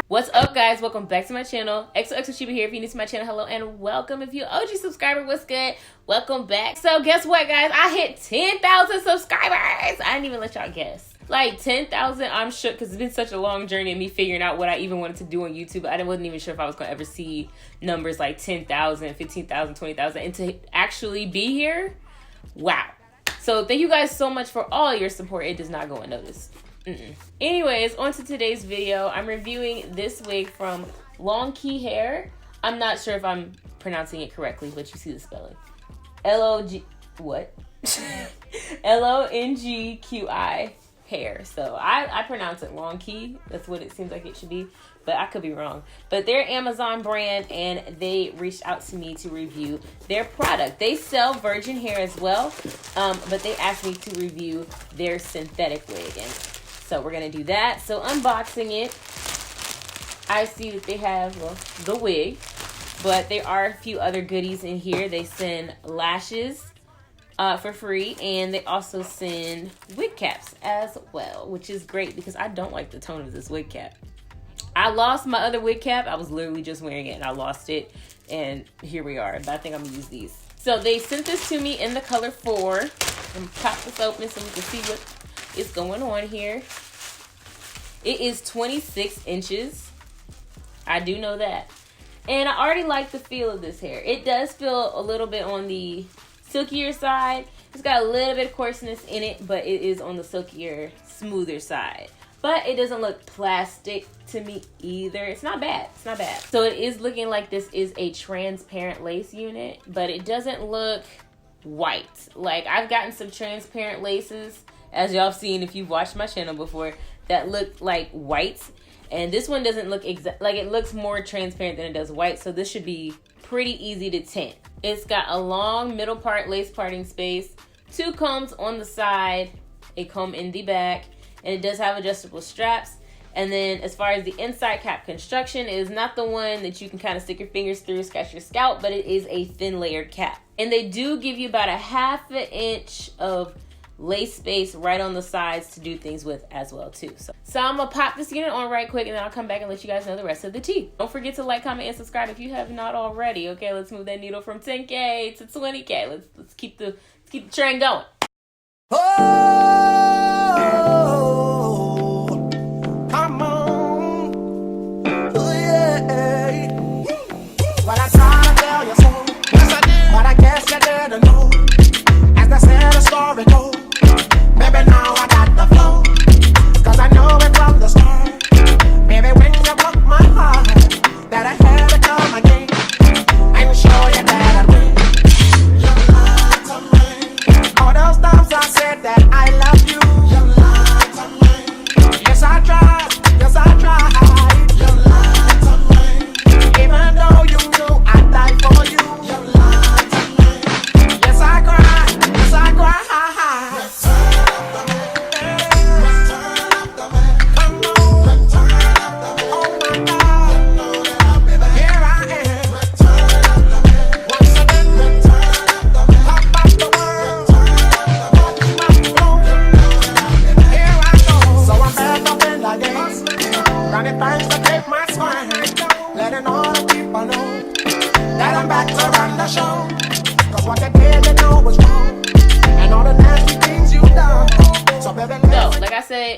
What's up, guys? Welcome back to my channel. XOXO here. If you're new to my channel, hello and welcome. If you're an OG subscriber, what's good? Welcome back. So guess what, guys? I hit 10,000 subscribers. I didn't even let y'all guess. Like 10,000, I'm shook because it's been such a long journey of me figuring out what I even wanted to do on YouTube. I wasn't even sure if I was going to ever see numbers like 10,000, 15,000, 20,000. And to actually be here, wow. So thank you guys so much for all your support. It does not go unnoticed. Anyways, on to today's video. I'm reviewing this wig from Longqi Hair. I'm not sure if I'm pronouncing it correctly, but you see the spelling. Longqi Hair. So I pronounce it Longqi. That's what it seems like it should be, but I could be wrong. But they're an Amazon brand, and they reached out to me to review their product. They sell virgin hair as well, but they asked me to review their synthetic wig, and so we're gonna do that. So unboxing it, I see that they have, well, the wig, but there are a few other goodies in here. They send lashes for free, and they also send wig caps as well, which is great because I don't like the tone of this wig cap. I lost my other wig cap. I was literally just wearing it and I lost it, and here we are. But I think I'm gonna use these. So they sent this to me in the color 4. I'm gonna pop this open so we can see what is going on here. It is 26 inches. I do know that. And I already like the feel of this hair. It does feel a little bit on the silkier side. It's got a little bit of coarseness in it, but it is on the silkier, smoother side. But it doesn't look plastic to me either. It's not bad. It's not bad. So it is looking like this is a transparent lace unit, but it doesn't look white. Like, I've gotten some transparent laces, as y'all have seen if you've watched my channel before, that look like white. And this one doesn't look like, it looks more transparent than it does white. So this should be pretty easy to tint. It's got a long middle part lace parting space, 2 combs on the side, a comb in the back, and it does have adjustable straps. And then as far as the inside cap construction, it is not the one that you can kind of stick your fingers through, scratch your scalp, but it is a thin layered cap. And they do give you about a 1/2 inch of lace space right on the sides to do things with as well too. So I'm gonna pop this unit on right quick, and then I'll come back and let you guys know the rest of the tea. Don't forget to like, comment, and subscribe if you have not already. Okay, let's move that needle from 10K to 20K. Let's keep the train going. Oh, come on. Oh, yeah. Well, I tried to tell you so. Yes, I did. But I guess you didn't know. As they said, the story goes. Maybe now I got the flow. Cause I know it from the start. Maybe when you broke my heart, that I had to come again. I'm sure you that I win. You lied to me. All those times I said that I love you. You lied to me. Yes, I tried. Yes, I tried. You lied to me. Even though you knew I'd die for you. You lied to me. Yes, I cried. Yes, I cried.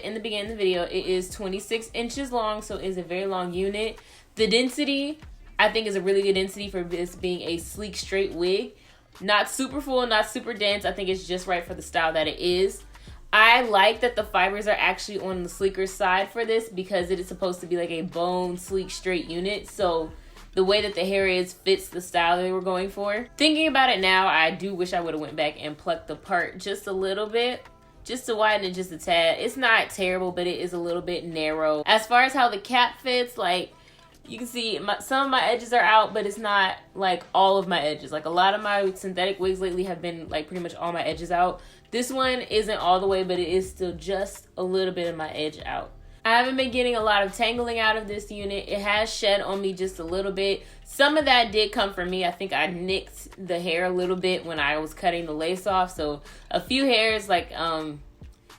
In the beginning of the video, it is 26 inches long, so it is a very long unit. The density, I think, is a really good density for this being a sleek, straight wig. Not super full, not super dense. I think it's just right for the style that it is. I like that the fibers are actually on the sleeker side for this because it is supposed to be like a bone, sleek, straight unit. So the way that the hair is fits the style they were going for. Thinking about it now, I do wish I would have went back and plucked the part just a little bit, just to widen it just a tad. It's not terrible, but it is a little bit narrow. As far as how the cap fits, like, you can see some of my edges are out, but it's not like all of my edges. Like, a lot of my synthetic wigs lately have been like pretty much all my edges out. This one isn't all the way, but it is still just a little bit of my edge out. I haven't been getting a lot of tangling out of this unit. It has shed on me just a little bit. Some of that did come from me. I think I nicked the hair a little bit when I was cutting the lace off. So a few hairs, like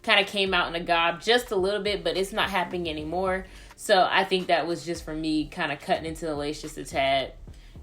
kind of came out in a gob just a little bit, but it's not happening anymore. So I think that was just for me kind of cutting into the lace just a tad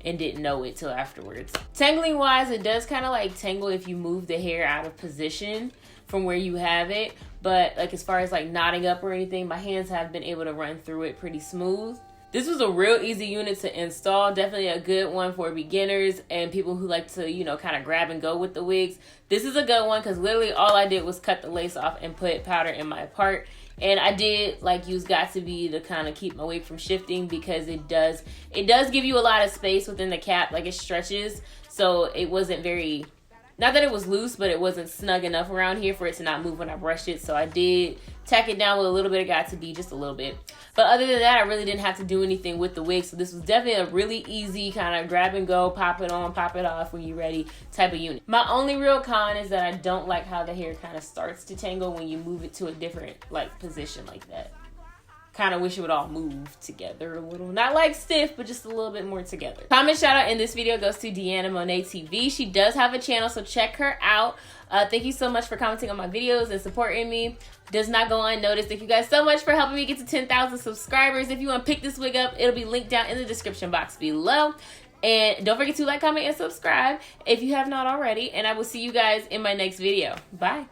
and didn't know it till afterwards. Tangling wise, it does kind of like tangle if you move the hair out of position from where you have it. But like as far as like knotting up or anything, my hands have been able to run through it pretty smooth. This was a real easy unit to install. Definitely a good one for beginners and people who like to, you know, kind of grab and go with the wigs. This is a good one because literally all I did was cut the lace off and put powder in my part. And I did like use Got2b to kind of keep my wig from shifting because it does give you a lot of space within the cap. Like it stretches, so it wasn't very, not that it was loose, but it wasn't snug enough around here for it to not move when I brushed it. So I did tack it down with a little bit of Got2b, just a little bit. But other than that, I really didn't have to do anything with the wig. So this was definitely a really easy kind of grab and go, pop it on, pop it off when you're ready type of unit. My only real con is that I don't like how the hair kind of starts to tangle when you move it to a different like position like that. Kind of wish it would all move together a little. Not like stiff, but just a little bit more together. Comment shout out in this video goes to Deanna Monet TV. She does have a channel, so check her out. Thank you so much for commenting on my videos and supporting me. Does not go unnoticed. Thank you guys so much for helping me get to 10,000 subscribers. If you want to pick this wig up, it'll be linked down in the description box below. And don't forget to like, comment, and subscribe if you have not already. And I will see you guys in my next video. Bye.